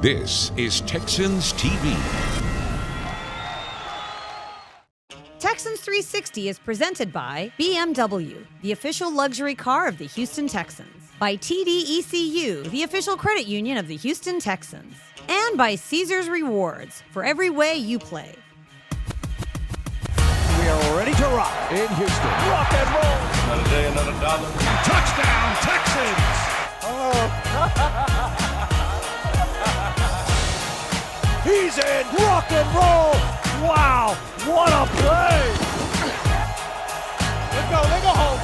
This is Texans TV. Texans 360 is presented by BMW, the official luxury car of the Houston Texans. By TDECU, the official credit union of the Houston Texans. And by Caesars Rewards, for every way you play. We are ready to rock in Houston. Rock and roll. Another day, another dollar. Touchdown, Texans. He's in. Rock and roll. Wow, what a play. Let's go home.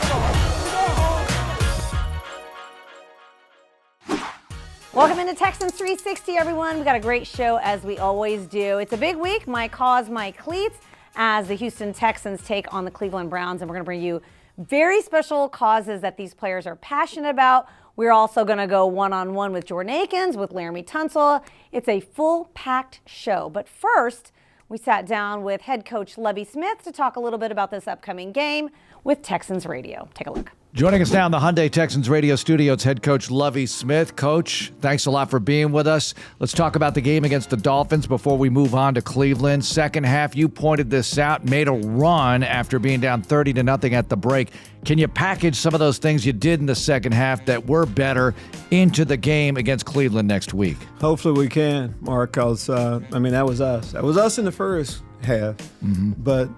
Welcome into Texans 360, everyone. We got a great show, as we always do. It's a big week. My Cause, My Cleats, as the Houston Texans take on the Cleveland Browns. And we're going to bring you very special causes that these players are passionate about. We're also going to go one-on-one with Jordan Akins, with Laremy Tunsil. It's a full-packed show. But first, we sat down with head coach Lovie Smith to talk a little bit about this upcoming game with Texans Radio. Take a look. Joining us now in the Hyundai Texans radio studio, it's head coach Lovie Smith. Coach, thanks a lot for being with us. Let's talk about the game against the Dolphins before we move on to Cleveland. Second half, you pointed this out, made a run after being down 30-0 at the break. Can you package some of those things you did in the second half that were better into the game against Cleveland next week? Hopefully we can, Mark, because, that was us. That was us in the first half. Mm-hmm. But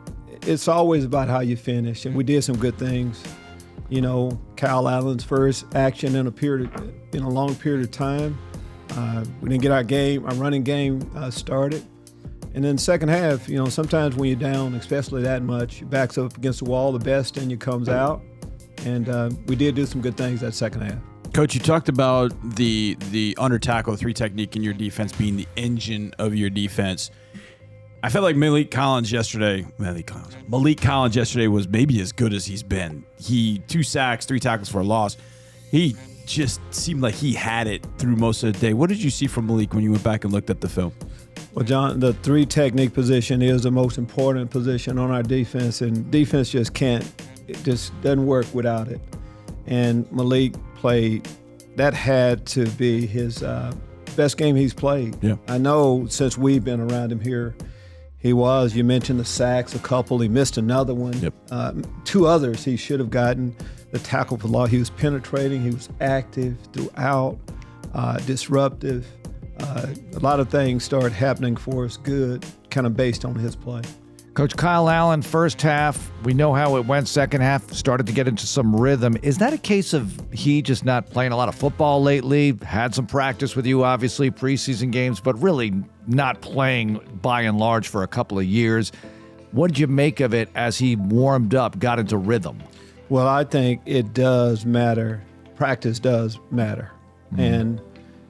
it's always about how you finish, and we did some good things. You know, Kyle Allen's first action in a long period of time. We didn't get our running game started. And then second half, sometimes when you're down, especially that much, your back's up against the wall, the best in you comes out. And we did do some good things that second half. Coach, you talked about the under tackle 3 technique in your defense being the engine of your defense. I felt like Malik Collins yesterday was maybe as good as he's been. 2 sacks, 3 tackles for a loss. He just seemed like he had it through most of the day. What did you see from Malik when you went back and looked at the film? Well, John, the 3 technique position is the most important position on our defense, and defense just doesn't work without it. And Malik played, that had to be his best game he's played. Yeah. I know since we've been around him here, you mentioned the sacks, a couple. He missed another one. Yep. 2 others he should have gotten. The tackle for loss. He was penetrating. He was active throughout, disruptive. A lot of things started happening for us good, kind of based on his play. Coach, Kyle Allen, first half, we know how it went. Second half, started to get into some rhythm. Is that a case of he just not playing a lot of football lately? Had some practice with you, obviously, preseason games, but really not playing by and large for a couple of years. What did you make of it as he warmed up, got into rhythm? Well, I think it does matter. Practice does matter. Mm-hmm. And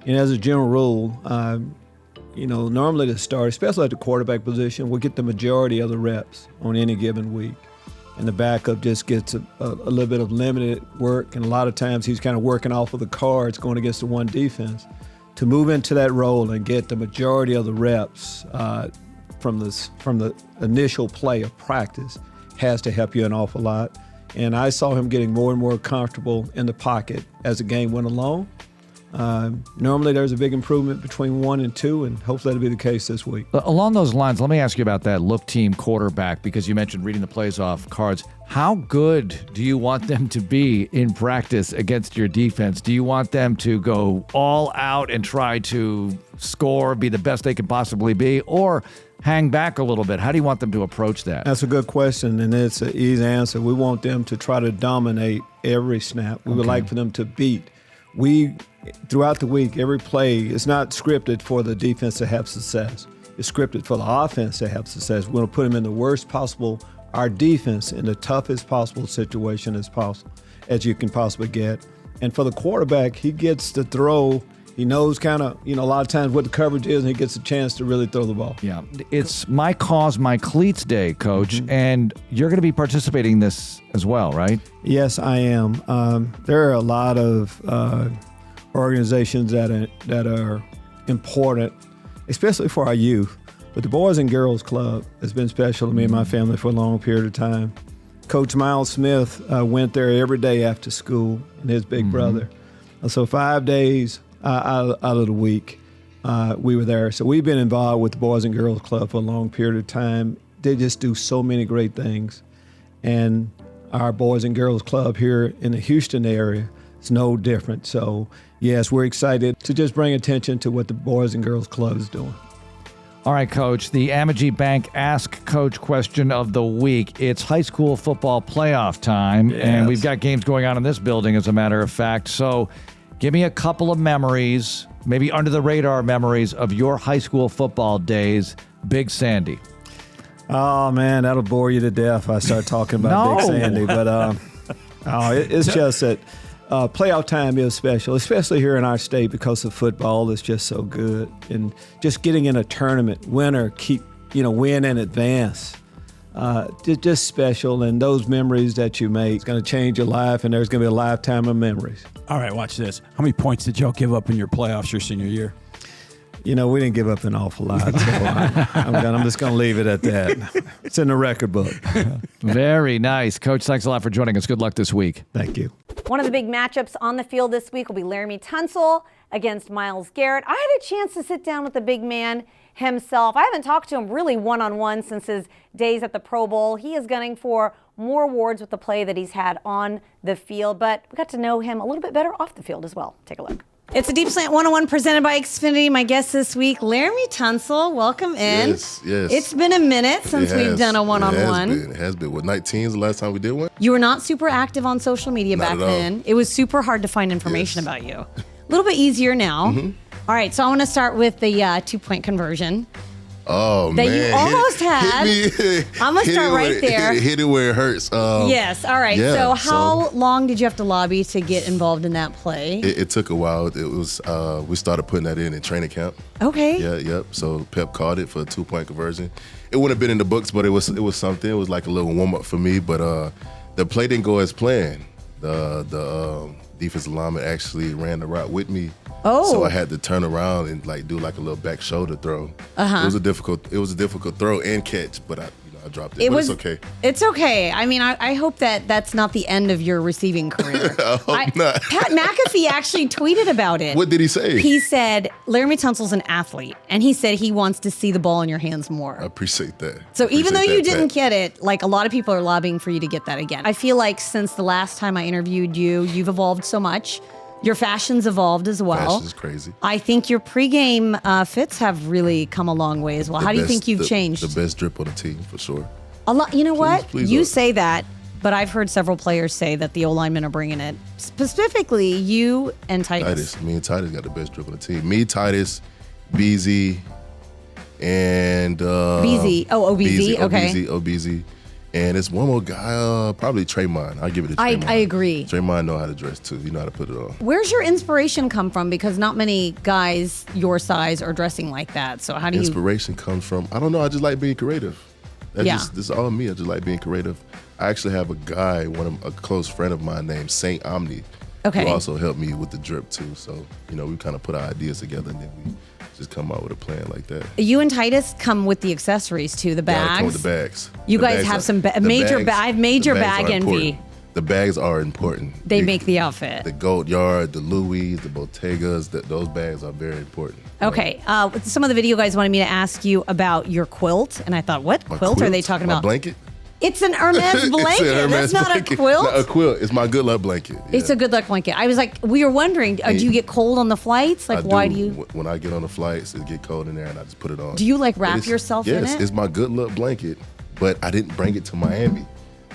as a general rule, normally to start, especially at the quarterback position, we'll get the majority of the reps on any given week. And the backup just gets a little bit of limited work, and a lot of times he's kind of working off of the cards going against the one defense. To move into that role and get the majority of the reps from the initial play of practice has to help you an awful lot. And I saw him getting more and more comfortable in the pocket as the game went along. Normally there's a big improvement between 1 and 2, and hopefully that'll be the case this week. Along those lines, let me ask you about that look team quarterback, because you mentioned reading the plays off cards. How good do you want them to be in practice against your defense? Do you want them to go all out and try to score, be the best they can possibly be, or hang back a little bit? How do you want them to approach that? That's a good question, and it's an easy answer. We want them to try to dominate every snap. We would like for them to beat. Throughout the week, every play is not scripted for the defense to have success. It's scripted for the offense to have success. We're going to put them in the worst possible, our defense in the toughest possible situation as you can possibly get. And for the quarterback, he gets to throw. He knows kind of, a lot of times what the coverage is, and he gets a chance to really throw the ball. Yeah. It's My Cause, My Cleats Day, Coach, mm-hmm. and you're going to be participating in this as well, right? Yes, I am. There are a lot of organizations that are important, especially for our youth. But the Boys and Girls Club has been special to me and my family for a long period of time. Coach Miles Smith went there every day after school, and his big brother. So 5 days out of the week, we were there. So we've been involved with the Boys and Girls Club for a long period of time. They just do so many great things. And our Boys and Girls Club here in the Houston area is no different. So, yes, we're excited to just bring attention to what the Boys and Girls Club is doing. All right, Coach, the Amegy Bank Ask Coach question of the week. It's high school football playoff time, and we've got games going on in this building, as a matter of fact. So give me a couple of memories, maybe under-the-radar memories of your high school football days. Big Sandy. Oh, man, that'll bore you to death if I start talking about Big Sandy. But it's just that playoff time is special, especially here in our state because of football is just so good. And just getting in a tournament, win and advance, just special. And those memories that you make, it's going to change your life, and there's going to be a lifetime of memories. All right, watch this. How many points did y'all give up in your playoffs your senior year? We didn't give up an awful lot, so I'm just going to leave it at that. It's in the record book. Very nice. Coach, thanks a lot for joining us. Good luck this week. Thank you. One of the big matchups on the field this week will be Laremy Tunsil against Myles Garrett. I had a chance to sit down with the big man himself. I haven't talked to him really one-on-one since his days at the Pro Bowl. He is gunning for more awards with the play that he's had on the field, but we got to know him a little bit better off the field as well. Take a look. It's a Deep Slant 101 presented by Xfinity. My guest this week, Laremy Tunsil. Welcome in. Yes. It's been a minute since we've done a one-on-one. It has been. What, 19's the last time we did one? You were not super active on social media Not back at all. then. It was super hard to find information about you. A little bit easier now. All right, so I want to start with the 2-point conversion. Oh, that man. you almost had. I'm going to start right there. Hit it where it hurts. Yes, all right. Yeah, so how long did you have to lobby to get involved in that play? It took a while. It was we started putting that in training camp. Okay. Yeah, yep. So Pep called it for a 2-point conversion. It wouldn't have been in the books, but it was something. It was like a little warm-up for me, but the play didn't go as planned. The defensive lineman actually ran the route with me. Oh. So I had to turn around and do a little back shoulder throw. It was a difficult throw and catch, but I dropped it. But it's okay. It's okay. I mean, I hope that that's not the end of your receiving career. I hope not. Pat McAfee actually tweeted about it. What did he say? He said, Laremy Tunsil's an athlete, and he said he wants to see the ball in your hands more. I appreciate that. So even though you didn't Pat. get it, a lot of people are lobbying for you to get that again. I feel like since the last time I interviewed you, you've evolved so much. Your fashion's evolved as well. Fashion's crazy. I think your pregame fits have really come a long way as well. How do you think you've changed? The best drip on the team, for sure. A lot. You know what? Please You look. say that, but I've heard several players say that the O-linemen are bringing it. Specifically, you and Titus. Me and Titus got the best drip on the team. Me, Titus, BZ, and BZ. Oh, OBZ. Okay. OBZ. And it's one more guy, probably Tremont. I'll give it to Tremont. I agree. Tremont know how to dress too. You know how to put it on. Where's your inspiration come from? Because not many guys your size are dressing like that. So how do you? Inspiration comes from, I don't know, I just like being creative. This is all me. I just like being creative. I actually have a guy, a close friend of mine named Saint Omni, Okay. who also helped me with the drip too. So, we kind of put our ideas together and then we just come out with a plan like that. You and Titus come with the accessories too, the Yeah, come bags. with the bags. You The guys bags have are- some the major bags- I have major the bags bag are envy. important. The bags are important. They make the outfit. The Goat Yard, the Louis, the Bottegas, those bags are very important. Okay. Some of the video guys wanted me to ask you about your quilt, and I thought, what My quilt are quilt? they talking My about? blanket? It's an Hermes blanket. It's an Hermes That's not blanket. a quilt. No, a quilt. It's my good luck blanket. It's Yeah. a good luck blanket. I was like, we were wondering, do you get cold on the flights? Like, why do you? When I get on the flights, it get cold in there, and I just put it on. Do you wrap But yourself in Yes, it? it's my good luck blanket, but I didn't bring it to Miami.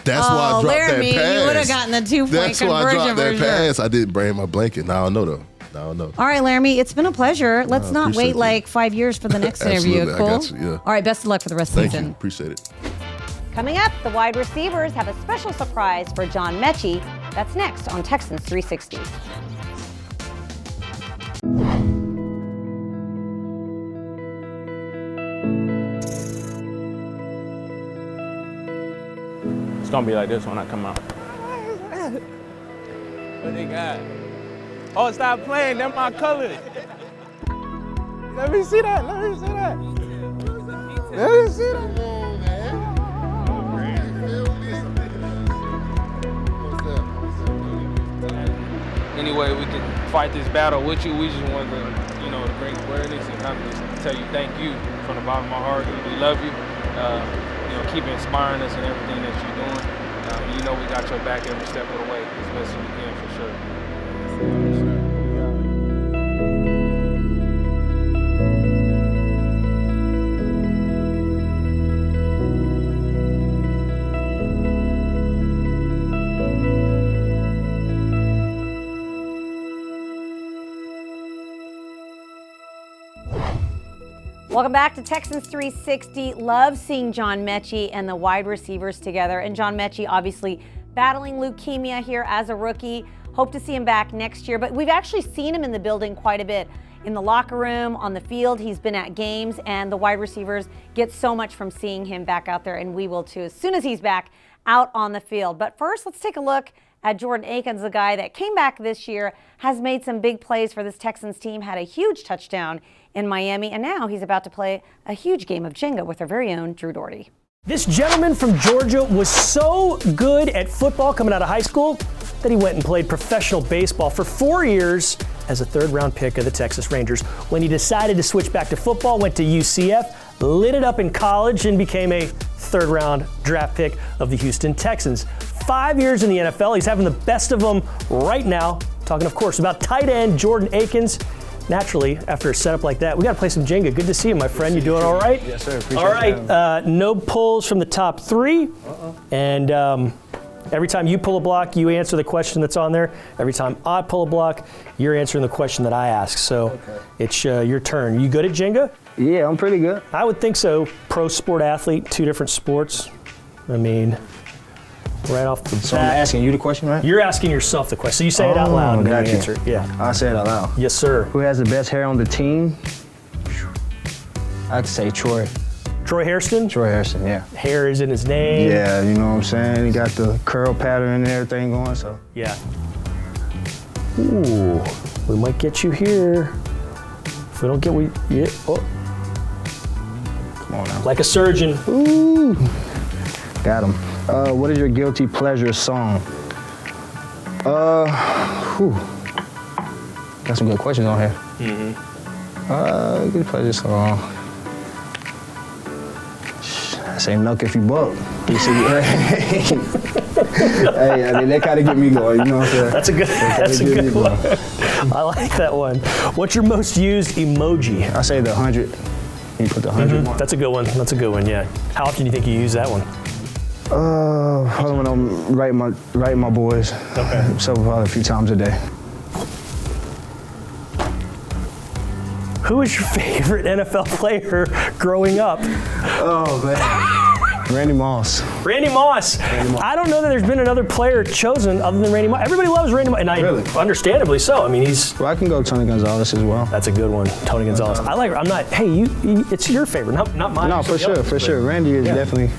That's why I dropped Laremy, that pass. you would have gotten the 2-point That's why I conversion dropped that for sure. pass. I didn't bring my blanket. Now I know though. Now I know. All right, Laremy, it's been a pleasure. Let's not appreciate wait it. 5 years for the next interview. Absolutely, I Cool? got you, yeah. All right, best of luck for the rest of the Thank season. you. Appreciate it. Coming up, the wide receivers have a special surprise for John Mechie. That's next on Texans 360. It's gonna be like this when I come out. What they got? Oh, stop playing. They're my colors. Let me see that. Let me see that. Let me see that. Any way we can fight this battle with you. We just wanted to, to bring awareness and kind of just tell you thank you from the bottom of my heart. We love you. Keep inspiring us in everything that you're doing. We got your back every step of the way as best as we can, for sure. Welcome back to Texans 360. Love seeing John Mechie and the wide receivers together. And John Mechie obviously battling leukemia here as a rookie. Hope to see him back next year. But we've actually seen him in the building quite a bit. In the locker room, on the field, he's been at games, and the wide receivers get so much from seeing him back out there, and we will too as soon as he's back out on the field. But first, let's take a look at Jordan Akins, the guy that came back this year, has made some big plays for this Texans team, had a huge touchdown in Miami, and now he's about to play a huge game of Jenga with our very own Drew Doherty. This gentleman from Georgia was so good at football coming out of high school that he went and played professional baseball for 4 years as a third-round pick of the Texas Rangers. When he decided to switch back to football, went to UCF, lit it up in college, and became a third-round draft pick of the Houston Texans. 5 years in the NFL. He's having the best of them right now. Talking, of course, about tight end Jordan Akins. Naturally, after a setup like that, we got to play some Jenga. Good to see you, my friend. You doing all right? Yes, sir. Appreciate all right. No pulls from the top three. And every time you pull a block, you answer the question that's on there. Every time I pull a block, you're answering the question that I ask. So it's your turn. You good at Jenga? Yeah, I'm pretty good. I would think so. Pro sport athlete, 2 different sports. I mean, right off the bat. So I'm asking you the question, right? You're asking yourself the question. So you say it out loud and then you answer it. Yeah. I say it out loud. Yes, sir. Who has the best hair on the team? I'd say Troy. Troy Hairston? Troy Hairston, yeah. Hair is in his name. Yeah, you know what I'm saying? He got the curl pattern and everything going, so. Yeah. Ooh, we might get you here. If we don't get, oh. Come on now. Like a surgeon. Ooh. Got him. What is your guilty pleasure song? Got some good questions on here. Guilty pleasure song. I say Nuck If You Buck. You see, hey, I mean, that kind of get me going, you know what I'm saying? That's a good one. I like that one. What's your most used emoji? I say the 100. You put the 100 one. That's a good one. That's a good one, yeah. How often do you think you use that one? Probably when I'm writing my boys. Okay. So probably a few times a day. Who is your favorite NFL player growing up? Oh, man. Randy Moss. Randy Moss. I don't know that there's been another player chosen other than Randy Moss. Everybody loves Randy Moss, and understandably so. I mean, Well, I can go Tony Gonzalez as well. That's a good one, Tony Gonzalez. It's your favorite, not mine. No, for sure. Randy is definitely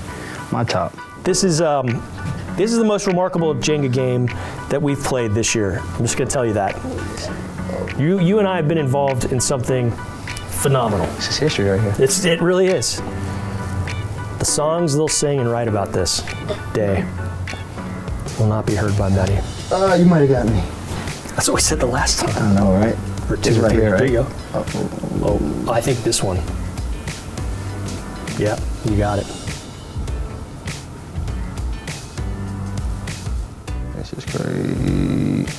my top. This is the most remarkable Jenga game that we've played this year. I'm just going to tell you that. You and I have been involved in something phenomenal. This is history right here. It really is. The songs they'll sing and write about this day will not be heard by many. You might have got me. That's what we said the last time. I know, right? Or two, it's right here, right? There you go. Oh, I think this one. Yeah, you got it. This is great.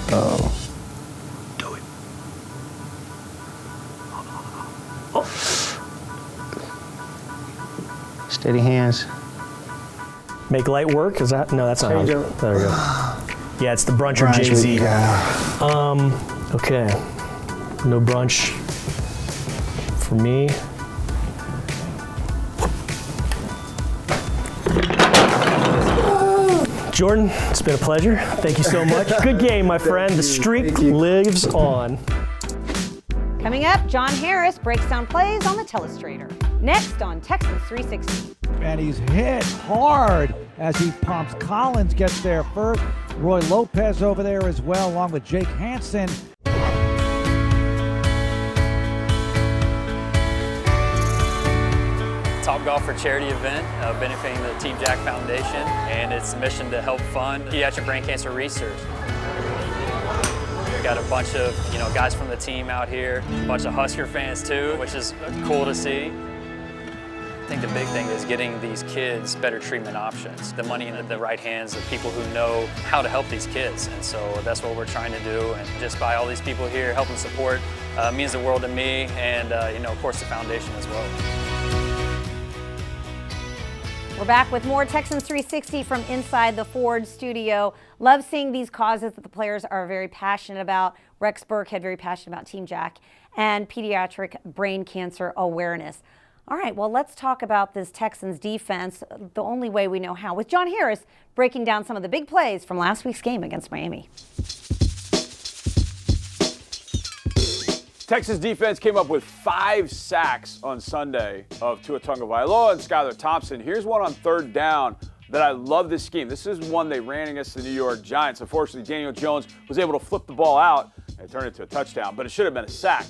Oh. Do it. Steady hands. Make light work? Is that? No, that's not. Change There up. we go. Yeah, it's the brunch or Jay-Z. Yeah. Okay. No brunch for me. Jordan, it's been a pleasure. Thank you so much. Good game, my friend. The streak lives on. Coming up, John Harris breaks down plays on the Telestrator. Next on Texans 360. And he's hit hard as he pumps. Collins gets there first. Roy Lopez over there as well, along with Jake Hansen. Top Golf for charity event benefiting the Team Jack Foundation, and its mission to help fund pediatric brain cancer research. got a bunch of guys from the team out here, a bunch of Husker fans too, which is cool to see. I think the big thing is getting these kids better treatment options, the money in the right hands of people who know how to help these kids. And so that's what we're trying to do. And just by all these people here helping support means the world to me and, of course, the foundation as well. We're back with more Texans 360 from inside the Ford studio. Love seeing these causes that the players are very passionate about. Rex Burkhead, very passionate about Team Jack and pediatric brain cancer awareness. All right, well, let's talk about this Texans defense the only way we know how, with John Harris breaking down some of the big plays from last week's game against Miami. Texas defense came up with 5 sacks on Sunday of Tua Tagovailoa and Skylar Thompson. Here's one on 3rd down that I love this scheme. This is one they ran against the New York Giants. Unfortunately, Daniel Jones was able to flip the ball out and turn it to a touchdown, but it should have been a sack.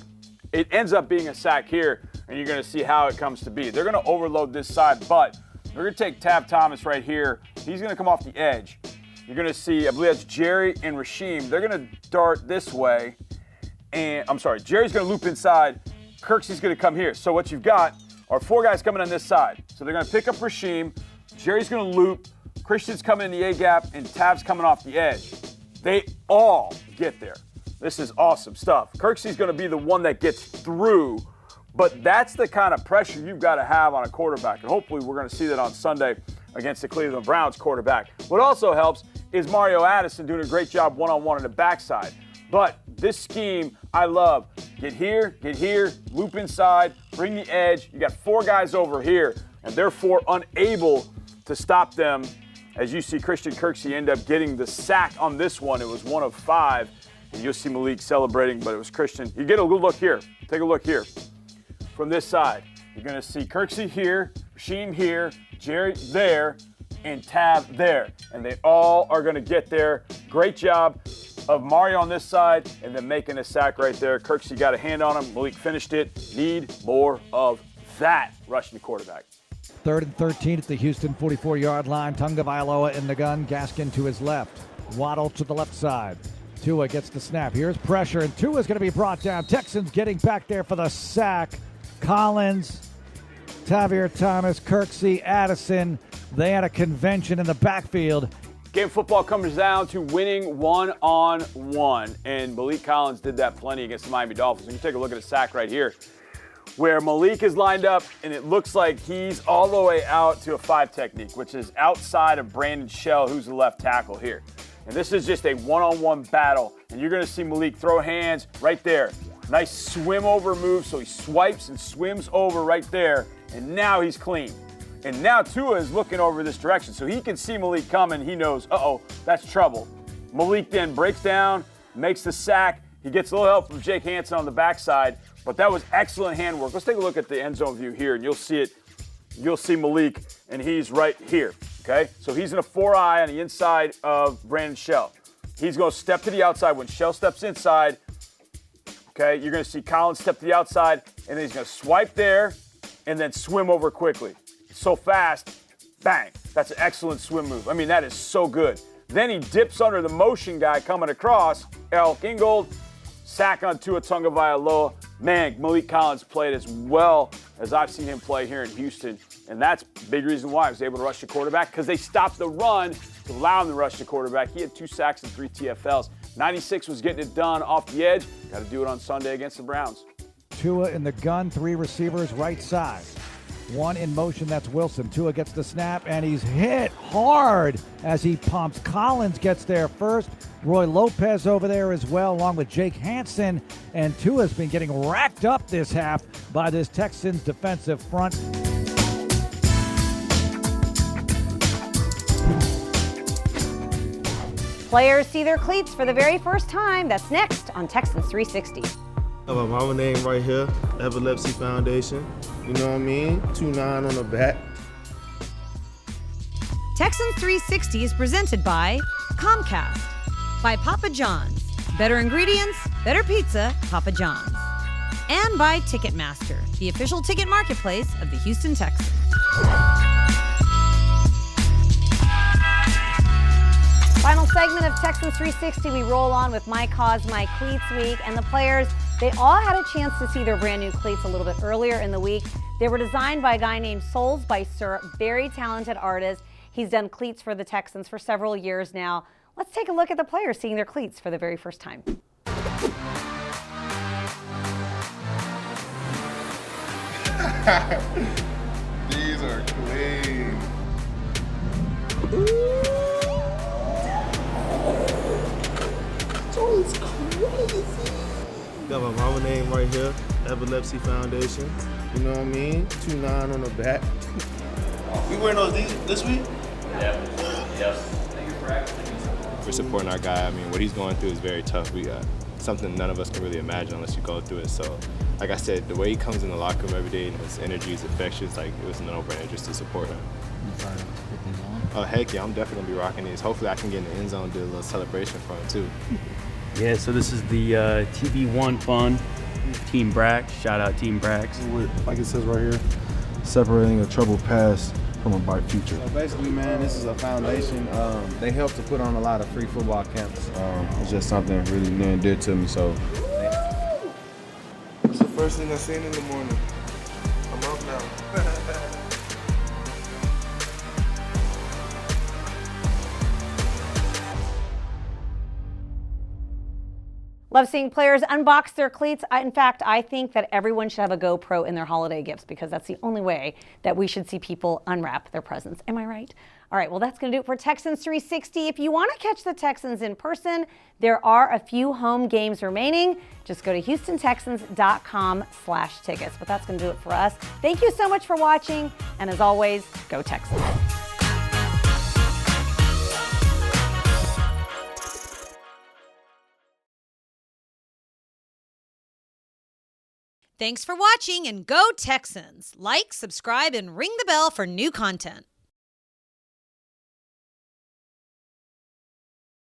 It ends up being a sack here, and you're going to see how it comes to be. They're going to overload this side, but they're going to take Tab Thomas right here. He's going to come off the edge. You're going to see, I believe that's Jerry and Rasheem. They're going to dart this way. And Jerry's going to loop inside. Kirksey's going to come here. So what you've got are 4 guys coming on this side. So they're going to pick up Rasheem. Jerry's going to loop. Christian's coming in the A-gap, and Tab's coming off the edge. They all get there. This is awesome stuff. Kirksey's going to be the one that gets through, but that's the kind of pressure you've got to have on a quarterback, and hopefully we're going to see that on Sunday against the Cleveland Browns quarterback. What also helps is Mario Addison doing a great job one-on-one on the backside. But this scheme, I love. Get here, loop inside, bring the edge. You got 4 guys over here, and therefore unable to stop them. As you see, Christian Kirksey end up getting the sack on this one. It was 1 of 5. And you'll see Malik celebrating, but it was Christian. You get a good look here. Take a look here. From this side, you're going to see Kirksey here, Rasheem here, Jerry there, and Tab there. And they all are going to get there. Great job of Mario on this side, and then making a sack right there. Kirksey got a hand on him. Malik finished it. Need more of that rushing the quarterback. 3rd and 13 at the Houston 44-yard line. Tagovailoa in the gun. Gaskin to his left. Waddle to the left side. Tua gets the snap. Here's pressure, and Tua's going to be brought down. Texans getting back there for the sack. Collins, Tavir Thomas, Kirksey, Addison. They had a convention in the backfield. Game football comes down to winning one-on-one, and Malik Collins did that plenty against the Miami Dolphins. And you take a look at a sack right here, where Malik is lined up, and it looks like he's all the way out to a 5 technique, which is outside of Brandon Shell, who's the left tackle here. And this is just a one-on-one battle. And you're going to see Malik throw hands right there. Nice swim over move. So he swipes and swims over right there. And now he's clean. And now Tua is looking over this direction. So he can see Malik coming. He knows, uh-oh, that's trouble. Malik then breaks down, makes the sack. He gets a little help from Jake Hansen on the backside. But that was excellent handwork. Let's take a look at the end zone view here, and you'll see it. You'll see Malik, and he's right here. Okay, so he's in a 4-eye on the inside of Brandon Shell. He's going to step to the outside. When Shell steps inside, okay, you're going to see Collins step to the outside, and then he's going to swipe there and then swim over quickly. So fast, bang. That's an excellent swim move. I mean, that is so good. Then he dips under the motion guy coming across, Elk Ingold, sack on Tua Tagovailoa. Man, Malik Collins played as well as I've seen him play here in Houston. And that's a big reason why he was able to rush the quarterback, because they stopped the run to allow him to rush the quarterback. He had 2 sacks and 3 TFLs. 96 was getting it done off the edge. Got to do it on Sunday against the Browns. Tua in the gun, 3 receivers right side. 1 in motion, that's Wilson. Tua gets the snap, and he's hit hard as he pumps. Collins gets there first. Roy Lopez over there as well, along with Jake Hansen. And Tua's been getting racked up this half by this Texans defensive front. Players see their cleats for the very first time. That's next on Texans 360. I have my name right here, Epilepsy Foundation. You know what I mean? 29 on the back. Texans 360 is presented by Comcast, by Papa John's. Better ingredients, better pizza, Papa John's. And by Ticketmaster, the official ticket marketplace of the Houston Texans. Final segment of Texans 360. We roll on with My Cause, My Cleats week. And the players, they all had a chance to see their brand new cleats a little bit earlier in the week. They were designed by a guy named Souls by Sir, very talented artist. He's done cleats for the Texans for several years now. Let's take a look at the players seeing their cleats for the very first time. These are clean. So it's crazy. Got my mama name right here, Epilepsy Foundation. You know what I mean? 2-9 on the back. We wearing those this week? We're supporting our guy. I mean, what he's going through is very tough. We got something none of us can really imagine unless you go through it. So, like I said, the way he comes in the locker room every day and his energy is infectious, like it was a no-brainer just to support him. Oh, heck yeah, I'm definitely gonna be rocking these. Hopefully I can get in the end zone and do a little celebration for him too. Yeah, so this is the TV1 Fund, Team Brax. Shout out Team Brax. Like it says right here, separating a troubled past from a bright future. So basically, man, this is a foundation. They help to put on a lot of free football camps. It's just something really near and dear to me. So it's the first thing I seen in the morning. I'm up now. Love seeing players unbox their cleats. In fact, I think that everyone should have a GoPro in their holiday gifts because that's the only way that we should see people unwrap their presents. Am I right? All right, well, that's going to do it for Texans 360. If you want to catch the Texans in person, there are a few home games remaining. Just go to HoustonTexans.com/tickets. But that's going to do it for us. Thank you so much for watching. And as always, go Texans. Thanks for watching and go Texans. Like, subscribe, and ring the bell for new content.